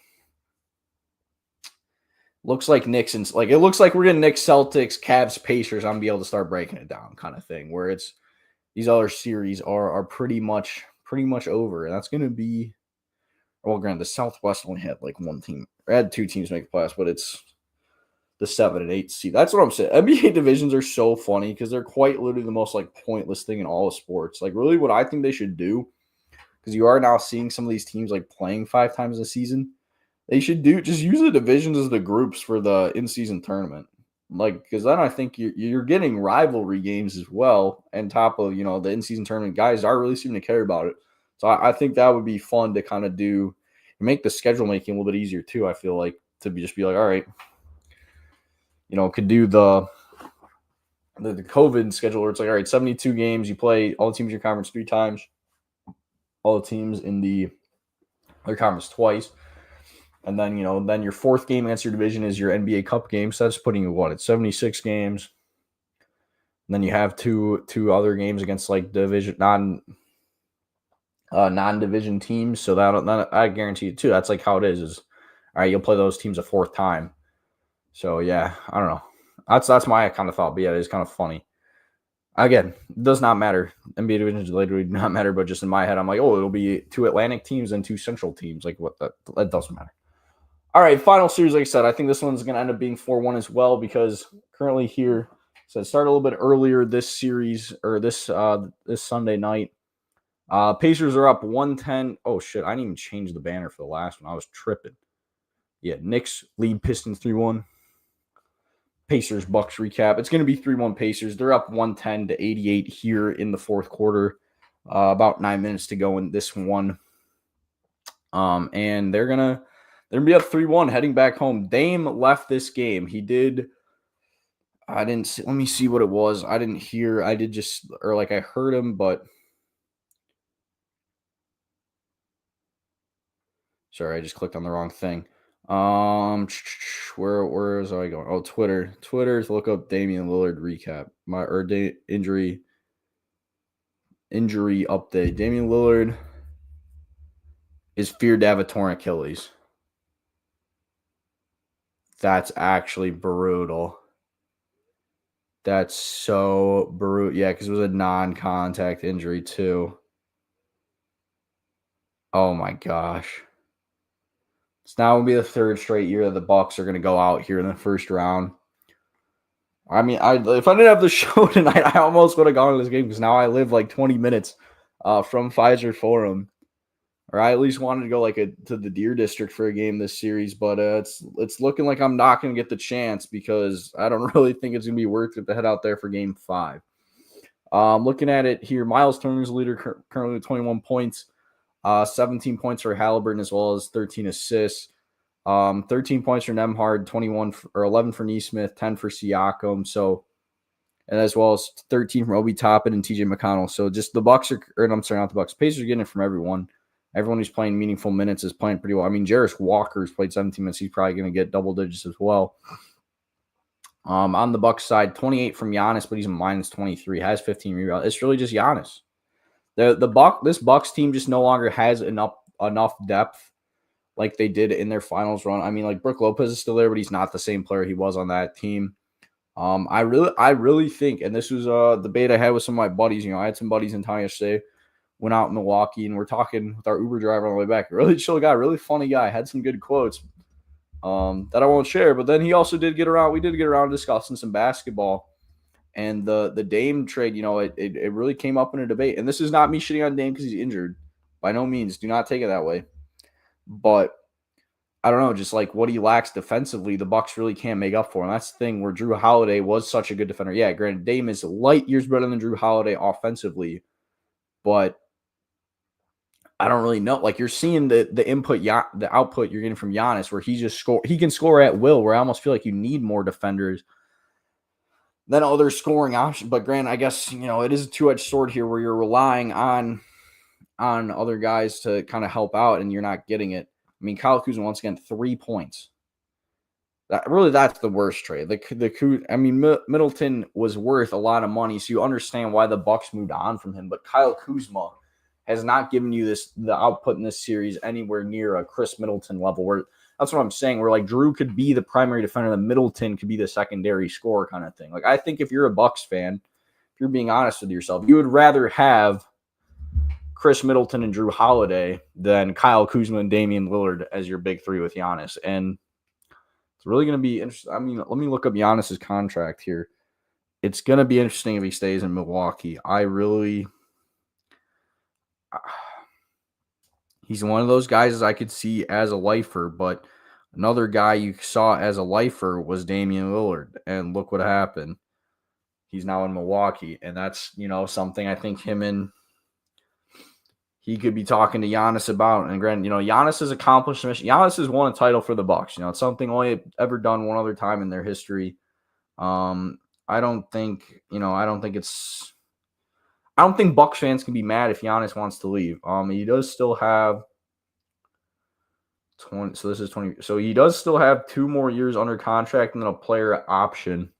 Speaker 1: Knicks and it looks like we're getting Knicks, Celtics, Cavs, Pacers. I'm gonna be able to start breaking it down, kind of thing. Where it's these other series are pretty much over, and that's gonna be. Well, granted, the Southwest only had like one team. It had 2 teams make the playoffs, but it's the 7 and 8 seed. That's what I'm saying. NBA divisions are so funny because they're quite literally the most pointless thing in all of sports. Really, what I think they should do, because you are now seeing some of these teams playing 5 times a season. They should just use the divisions as the groups for the in-season tournament. Because then I think you're getting rivalry games as well, and top of, the in-season tournament. Guys are really seeming to care about it. So I think that would be fun to kind of do, and make the schedule making a little bit easier too, I feel like, to be all right, could do the COVID schedule where it's all right, 72 games, you play all the teams in your conference 3 times, all the teams in the other conference twice. And then, then your 4th game against your division is your NBA Cup game. So that's putting you at 76 games. And then you have two other games against division non-division teams. So that I guarantee you too. That's how it is all right, you'll play those teams a 4th time. So yeah, I don't know. That's my kind of thought. But yeah, it's kind of funny. Again, it does not matter. NBA divisions literally do not matter, but just in my head, I'm like, oh, it'll be 2 Atlantic teams and 2 Central teams. That doesn't matter. All right, final series, like I said, I think this one's going to end up being 4-1 as well because currently here, so it started a little bit earlier this series or this Sunday night. Pacers are up 110. Oh, shit, I didn't even change the banner for the last one. I was tripping. Yeah, Knicks lead Pistons 3-1. Pacers Bucks recap. It's going to be 3-1 Pacers. They're up 110-88 here in the 4th quarter. About 9 minutes to go in this one. And they're going to be up 3-1 heading back home. Dame left this game. He did. I didn't see. Let me see what it was. I didn't hear. I did just, or I heard him, but. Sorry, I just clicked on the wrong thing. Where is I going? Oh, Twitter to look up Damian Lillard recap. Injury update. Damian Lillard is feared to have a torn Achilles. That's actually brutal. That's so brutal. Yeah, because it was a non-contact injury too. Oh my gosh. So now will be the 3rd straight year that the Bucks are going to go out here in the 1st round. I mean, if I didn't have the show tonight, I almost would have gone to this game because now I live 20 minutes from Pfizer Forum. Or I at least wanted to go to the Deer District for a game this series, but it's looking like I'm not going to get the chance because I don't really think it's going to be worth it to head out there for Game 5. Looking at it here, Miles Turner's the leader currently with 21 points, 17 points for Halliburton as well as 13 assists. 13 points for Nemhard, 21 or 11 for Neesmith, 10 for Siakam. So, and as well as 13 from Obi Toppin and TJ McConnell. So just the Bucks are, or I'm sorry, not the Bucks. Pacers are getting it from everyone. Everyone who's playing meaningful minutes is playing pretty well. I mean, Jarris Walker's played 17 minutes. He's probably going to get double digits as well. On the Bucks side, 28 from Giannis, but he's a minus 23. Has 15 rebounds. It's really just Giannis. This Bucks team just no longer has enough depth like they did in their finals run. I mean, like Brook Lopez is still there, but he's not the same player he was on that team. I really think, and this was a debate I had with some of my buddies. You know, I had some buddies in town yesterday, went out in Milwaukee, and we're talking with our Uber driver on the way back. Really chill guy, really funny guy. Had some good quotes that I won't share. But then he also did get around. We did get around discussing some basketball. And the Dame trade, you know, it really came up in a debate. And this is not me shitting on Dame because he's injured. By no means. Do not take it that way. But I don't know, just like what he lacks defensively, the Bucks really can't make up for. And that's the thing where Drew Holiday was such a good defender. Yeah, granted, Dame is light years better than Drew Holiday offensively. But I don't really know. Like you're seeing the output you're getting from Giannis where he can score at will, where I almost feel like you need more defenders than other scoring options. But granted, I guess, you know, it is a two-edged sword here where you're relying on other guys to kind of help out and you're not getting it. I mean, Kyle Kuzma, once again, 3 points. That's the worst trade. Middleton was worth a lot of money, so you understand why the Bucks moved on from him. But Kyle Kuzma has not given you the output in this series anywhere near a Chris Middleton level. Where that's what I'm saying. Where like Drew could be the primary defender, and Middleton could be the secondary scorer kind of thing. Like I think if you're a Bucks fan, if you're being honest with yourself, you would rather have Chris Middleton and Drew Holiday than Kyle Kuzma and Damian Lillard as your big three with Giannis. And it's really going to be interesting. I mean, let me look up Giannis's contract here. It's going to be interesting if he stays in Milwaukee. He's one of those guys I could see as a lifer, but another guy you saw as a lifer was Damian Lillard. And look what happened. He's now in Milwaukee. And that's, you know, something I think he could be talking to Giannis about. And granted, you know, Giannis has accomplished mission. Giannis has won a title for the Bucks. You know, it's something only ever done one other time in their history. I don't think Bucks fans can be mad if Giannis wants to leave. He does still have 20. So this is 20. So he does still have 2 more years under contract and then a player option.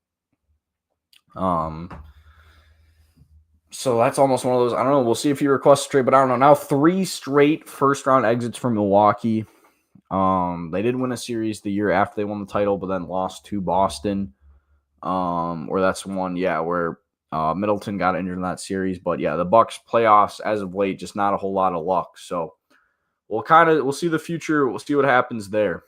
Speaker 1: So that's almost one of those. I don't know. We'll see if he requests a trade, but I don't know. Now 3 straight first-round exits from Milwaukee. They did win a series the year after they won the title, but then lost to Boston. Where that's one, where Middleton got injured in that series. But yeah, the Bucks playoffs as of late, just not a whole lot of luck. So we'll see the future. We'll see what happens there.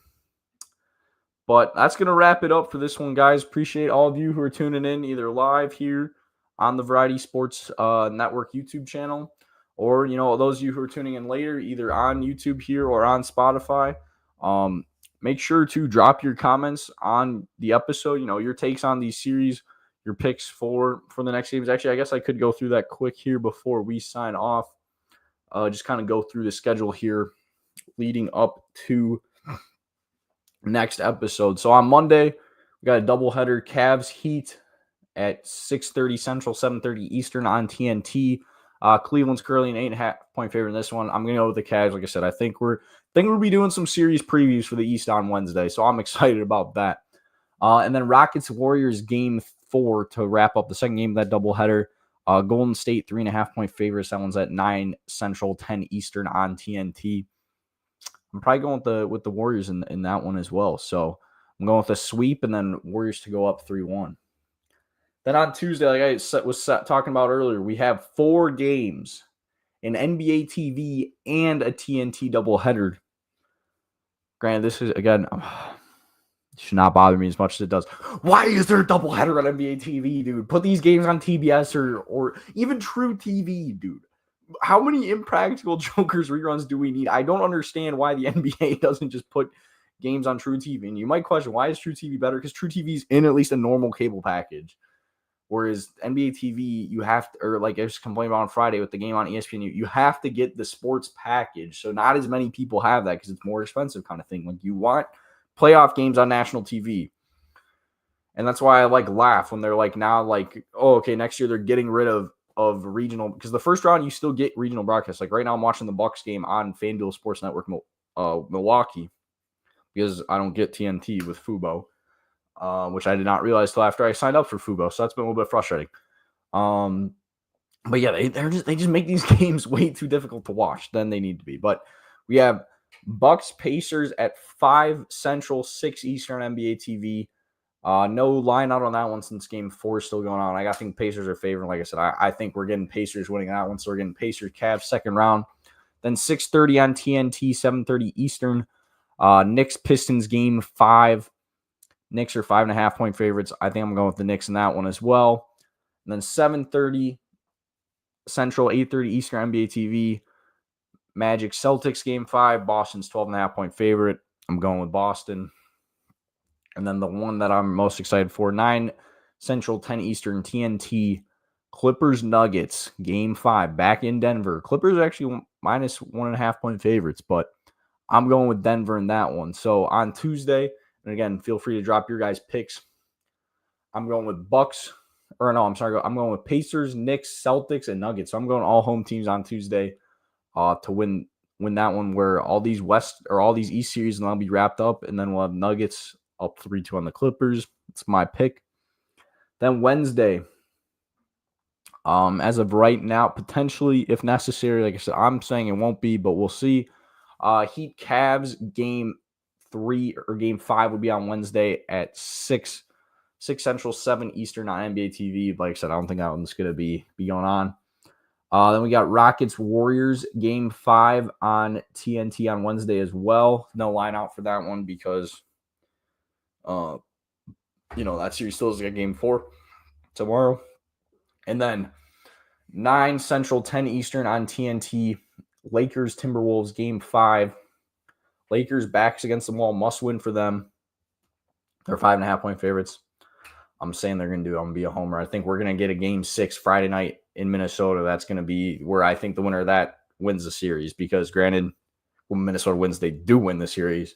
Speaker 1: But that's going to wrap it up for this one, guys. Appreciate all of you who are tuning in either live here on the Variety Sports Network YouTube channel, or, you know, those of you who are tuning in later, either on YouTube here or on Spotify. Make sure to drop your comments on the episode, you know, your takes on these series, your picks for the next games. Actually, I guess I could go through that quick here before we sign off. Just kind of go through the schedule here leading up to next episode. So on Monday, we got a doubleheader, Cavs Heat at 6:30 Central, 7:30 Eastern on TNT. Cleveland's currently an 8.5-point favorite in this one. I'm going to go with the Cavs. Like I said, I think we'll be doing some series previews for the East on Wednesday, so I'm excited about that. And then Rockets Warriors game 4 to wrap up the second game of that doubleheader. Golden State 3.5-point favorites. That one's at 9 Central, 10 Eastern on TNT. I'm probably going with the Warriors in that one as well. So I'm going with a sweep and then Warriors to go up 3-1. Then on Tuesday, like I was talking about earlier, we have 4 games, an NBA TV and a TNT doubleheader. Granted, this is, again, should not bother me as much as it does. Why is there a doubleheader on NBA TV, dude? Put these games on TBS or even True TV, dude. How many Impractical Jokers reruns do we need? I don't understand why the NBA doesn't just put games on True TV. And you might question, why is True TV better? Because True TV is in at least a normal cable package. Whereas NBA TV, you have to, or like I was complaining about on Friday with the game on ESPN, you have to get the sports package. So not as many people have that because it's more expensive kind of thing. Like you want playoff games on national TV. And that's why I laugh when they're now oh, okay, next year they're getting rid of regional, because the first round you still get regional broadcasts. Like right now I'm watching the Bucks game on FanDuel Sports Network Milwaukee, because I don't get TNT with Fubo, which I did not realize till after I signed up for Fubo. So that's been a little bit frustrating. But yeah, they just make these games way too difficult to watch than they need to be. But we have Bucks Pacers at 5 Central, 6 Eastern, NBA TV. No line out on that one since game 4 is still going on. I think Pacers are favoring. Like I said, I think we're getting Pacers winning that one. So we're getting Pacers Cavs second round. Then 6:30 on TNT, 7:30 Eastern. Knicks Pistons game 5. Knicks are 5.5 point favorites. I think I'm going with the Knicks in that one as well. And then 7:30 Central, 8:30 Eastern, NBA TV. Magic Celtics game 5. Boston's 12.5 point favorite. I'm going with Boston. And then the one that I'm most excited for, 9 Central, 10 Eastern, TNT, Clippers Nuggets, game 5, back in Denver. Clippers are actually minus 1.5 point favorites, but I'm going with Denver in that one. So on Tuesday, and again, feel free to drop your guys' picks. I'm going with I'm going with Pacers, Knicks, Celtics, and Nuggets. So I'm going all home teams on Tuesday to win that one, where all these East series will be wrapped up, and then we'll have Nuggets up 3-2 on the Clippers. It's my pick. Then Wednesday, as of right now, potentially, if necessary, like I said, I'm saying it won't be, but we'll see. Heat Cavs game 3 or game 5 will be on Wednesday at 6 Central, 7 Eastern on NBA TV. Like I said, I don't think that one's going to be going on. Then we got Rockets Warriors game 5 on TNT on Wednesday as well. No line out for that one because that series still is a game 4 tomorrow. And then 9 Central, 10 Eastern on TNT, Lakers Timberwolves game 5. Lakers backs against the wall, must win for them. They're 5.5 point favorites. I'm saying they're going to be a homer. I think we're going to get a game 6 Friday night in Minnesota. That's going to be where I think the winner of that wins the series, because granted, when Minnesota wins, they do win the series.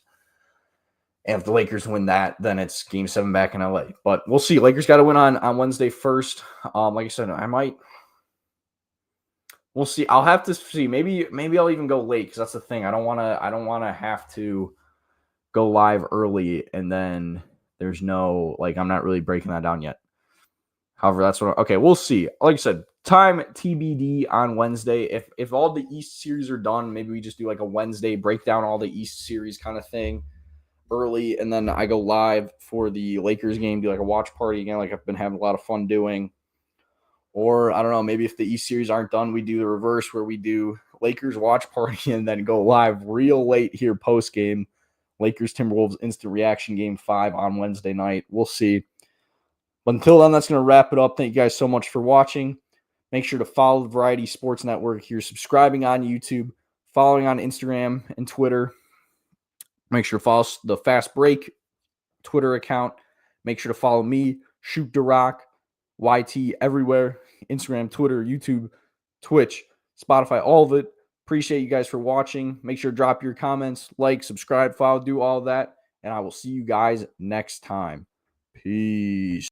Speaker 1: And if the Lakers win that, then it's game 7 back in LA. But we'll see. Lakers got to win on Wednesday first. Like I said, we'll see. I'll have to see. Maybe I'll even go late, because that's the thing. I don't want to have to go live early and then there's no, I'm not really breaking that down yet. However, okay, we'll see. Like I said, time TBD on Wednesday. If all the East series are done, maybe we just do a Wednesday breakdown, all the East series kind of thing early, and then I go live for the Lakers game, do a watch party again, like I've been having a lot of fun doing. Or I don't know, maybe if the East series aren't done, we do the reverse, where we do Lakers watch party and then go live real late here post game. Lakers Timberwolves instant reaction game 5 on Wednesday night. We'll see. But until then, that's going to wrap it up. Thank you guys so much for watching. Make sure to follow the Variety Sports Network here, subscribing on YouTube, following on Instagram and Twitter. Make sure to follow the Fast Break Twitter account. Make sure to follow me, Shoot the Rock, YT, everywhere. Instagram, Twitter, YouTube, Twitch, Spotify, all of it. Appreciate you guys for watching. Make sure to drop your comments, subscribe, follow, do all that. And I will see you guys next time. Peace.